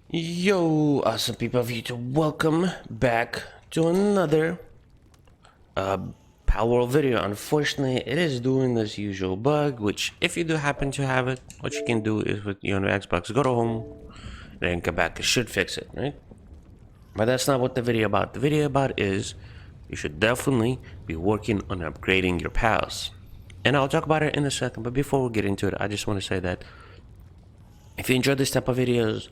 Yo, awesome people of YouTube, welcome back to another uh, Palworld video. Unfortunately, it is doing this usual bug, which if you do happen to have it, what you can do is with your Xbox, go to home, then come back, it should fix it, right? But that's not what the video about. The video about is you should definitely be working on upgrading your pals. And I'll talk about it in a second, but before we get into it, I just want to say that if you enjoy this type of videos,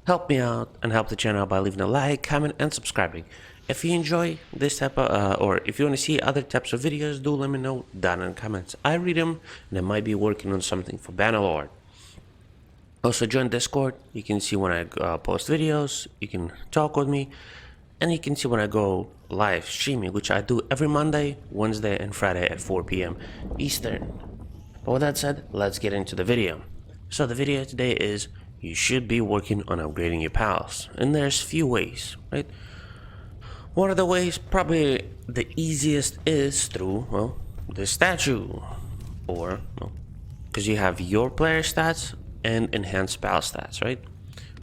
help me out and help the channel by leaving a like, comment, and subscribing. If you enjoy this type of, or if you want to see other types of videos, do let me know down in the comments. I read them, and I might be working on something for Bannerlord. Also, join Discord. You can see when I post videos. You can talk with me, and you can see when I go live streaming, which I do every Monday, Wednesday, and Friday at 4 p.m. Eastern. But with that said, let's get into the video. So the video today is you should be working on upgrading your pals, and there's few ways, right? One of the ways, probably the easiest, is through, well, the statue, or, well, because you have your player stats and enhanced pal stats, right?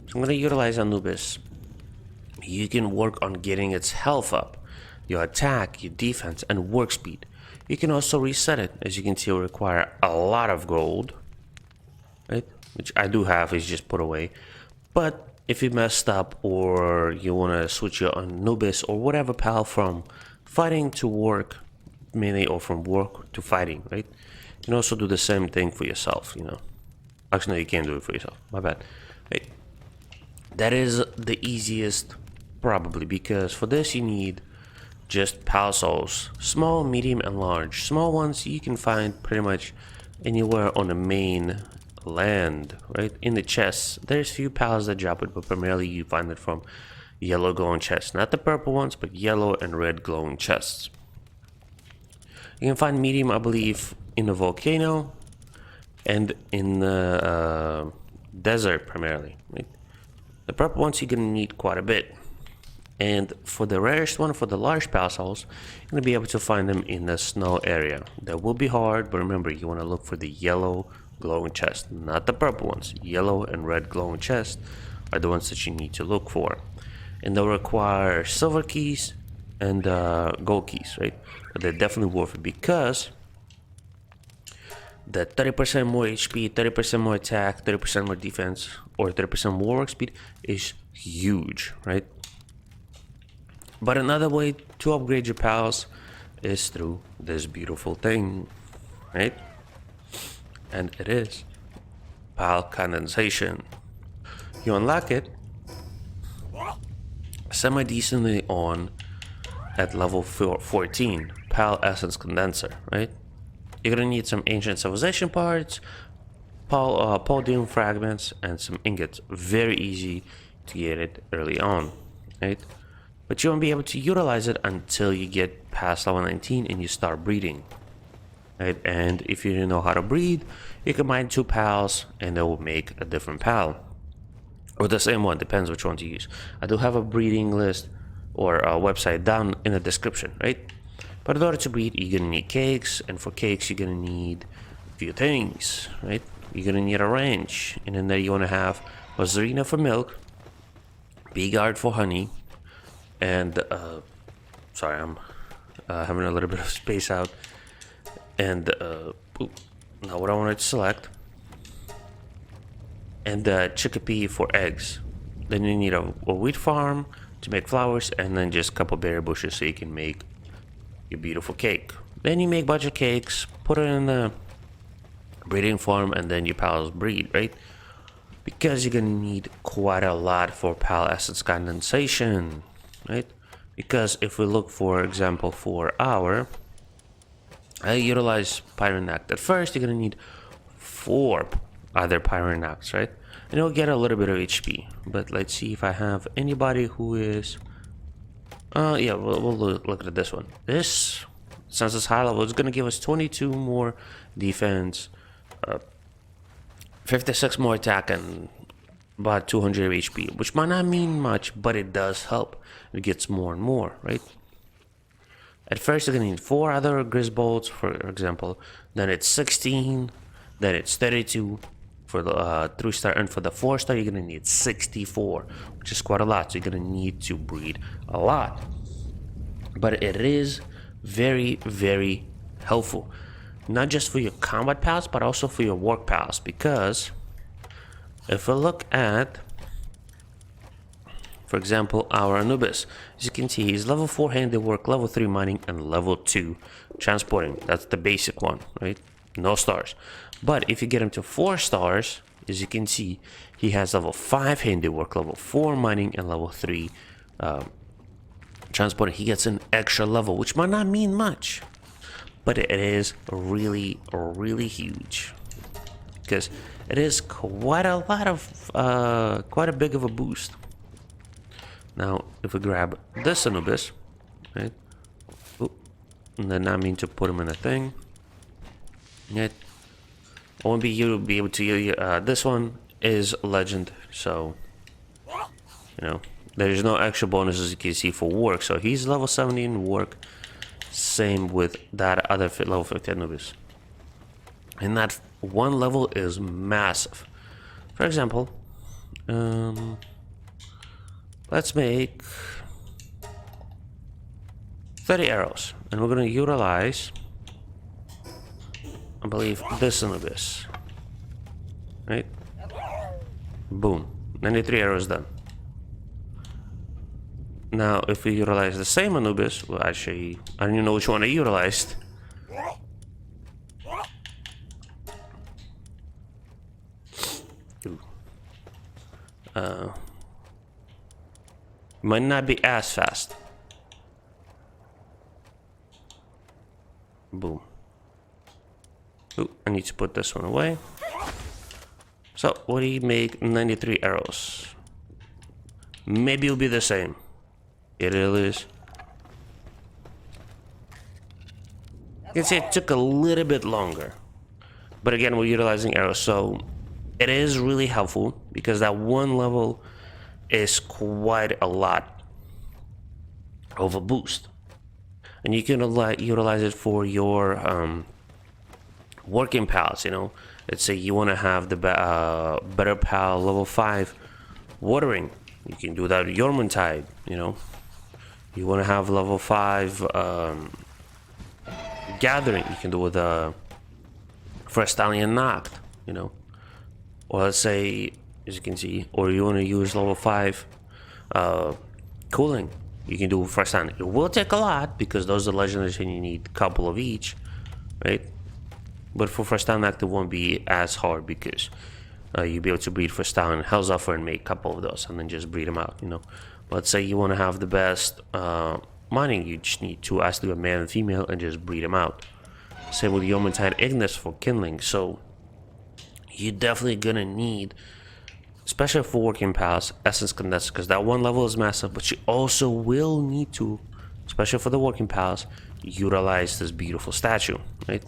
So I'm going to utilize Anubis. You can work on getting its health up, your attack, your defense, and work speed. You can also reset it. As you can see, it will require a lot of gold, right? Which I do have, is just put away. But if you messed up, or you want to switch your Anubis or whatever pal from fighting to work melee, or from work to fighting, right? You can also do the same thing for yourself, you know. Actually, no, you can't do it for yourself, my bad. Right. That is the easiest, probably, because for this you need just pal souls, small, medium, and large. Small ones you can find pretty much anywhere on the main land, right? In the chests, there's few pals that drop it, but primarily you find it from yellow glowing chests, not the purple ones, but yellow and red glowing chests. You can find medium, I believe, in the volcano and in the desert primarily, right? The purple ones you're gonna need quite a bit, and for the rarest one, for the large pal souls, you're gonna be able to find them in the snow area. That will be hard, but remember, you want to look for the yellow glowing chest, not the purple ones. Yellow and red glowing chest are the ones that you need to look for, and they'll require silver keys and gold keys, right? But they're definitely worth it, because the 30% more HP, 30% more attack, 30% more defense, or 30% more work speed is huge, right? But another way to upgrade your pals is through this beautiful thing, right? And it is pal condensation. You unlock it semi-decently on at level 14, pal essence condenser, right? You're gonna need some ancient civilization parts, palladium fragments, and some ingots. Very easy to get it early on, right? But you won't be able to utilize it until you get past level 19 and you start breeding. Right? And if you don't know how to breed, you can mine two pals and they will make a different pal, or the same one, depends which one to use. I do have a breeding list or a website down in the description, right? But in order to breed, you're gonna need cakes, and for cakes you're gonna need a few things, right? You're gonna need a ranch, and in there you want to have a Zarina for milk, Bee-Guard for honey, and sorry, I'm having a little bit of space out. And now what I wanted to select, and chickpea for eggs. Then you need a wheat farm to make flowers, and then just a couple berry bushes so you can make your beautiful cake. Then you make a bunch of cakes, put it in the breeding farm, and then your pals breed, right? Because you're gonna need quite a lot for pal essence condensation, right? Because if we look, for example, for I utilize Pyronact. At first, you're gonna need 4 other Pyronacts, right? And you'll get a little bit of HP. But let's see if I have anybody who is. Yeah, we'll look at this one. This, since it's high level, it's gonna give us 22 more defense, 56 more attack, and about 200 HP, which might not mean much, but it does help. It gets more and more, right? At first, you're gonna need 4 other Grisbolts, for example. Then it's 16. Then it's 32, For the 3-star, and for the 4-star, you're gonna need 64, which is quite a lot. So you're gonna need to breed a lot. But it is very, very helpful, not just for your combat pals, but also for your work pals. Because if we look at, for example, our Anubis, as you can see, he's level 4 handiwork, level 3 mining, and level 2 transporting. That's the basic one, right? No stars. But if you get him to 4 stars, as you can see, he has level 5 handiwork, level 4 mining, and level 3 transporting. He gets an extra level, which might not mean much, but it is really, really huge, because it is quite a lot of, quite a big of a boost. Now, if we grab this Anubis, right? Oop, and then I mean to put him in a thing. Yet, I won't be able to use this one is legend, so you know there's no extra bonuses you can see for work. So he's level 70 in work. Same with that other level 50 Anubis, and that one level is massive. For example, let's make 30 arrows, and we're going to utilize, I believe, this Anubis. Right? Boom. 93 arrows done. Now, if we utilize the same Anubis, well, actually, I don't even know which one I utilized. Might not be as fast. Boom. Ooh, I need to put this one away. So, what do you make 93 arrows? Maybe it'll be the same. It is. You can see it took a little bit longer. But again, we're utilizing arrows, so it is really helpful because that one level is quite a lot of a boost. And you can utilize it for your working pals, you know. Let's say you want to have the better pal level 5 watering. You can do that with Yormuntide, you know. You want to have level 5 gathering. You can do it with First Stallion Knocked, you know. Or let's say, as you can see, or you want to use level 5 cooling. You can do First Stallion. It will take a lot because those are legendaries and you need a couple of each, right? But for First Stallion Knocked, it won't be as hard because you'll be able to breed First Stallion Hell's Offer and make a couple of those and then just breed them out, you know. Let's say you want to have the best mining, you just need to ask a male and female and just breed them out. Same with Yormuntide Ignis for kindling. So you're definitely gonna need, especially for working pals, Essence Condenser, because that one level is massive. But you also will need to, especially for the working pals, utilize this beautiful statue, right?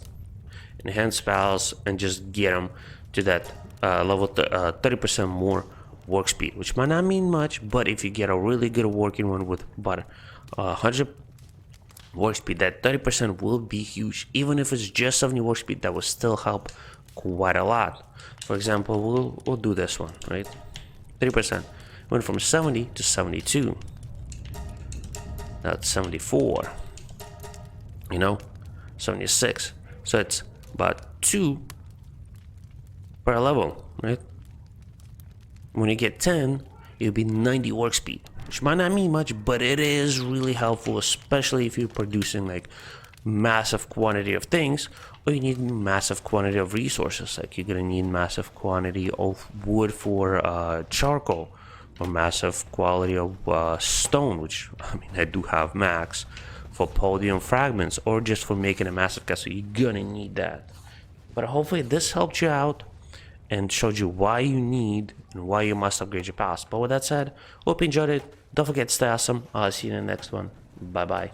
Enhance pals and just get them to that level 30% more work speed, which might not mean much, but if you get a really good working one with about 100 work speed, that 30% will be huge. Even if it's just 70 work speed, that will still help quite a lot. For example, we'll do this one, right? 30% went from 70 to 72. That's 74, you know, 76. So it's about 2 per level, right? When you get 10, it'll be 90 work speed, which might not mean much, but it is really helpful, especially if you're producing like massive quantity of things, or you need massive quantity of resources. Like you're gonna need massive quantity of wood for charcoal, or massive quality of stone, which I mean I do have max for palladium fragments, or just for making a massive castle. You're gonna need that. But hopefully this helped you out and showed you why you need and why you must upgrade your pals. But with that said, hope you enjoyed it. Don't forget to stay awesome. I'll see you in the next one. Bye bye.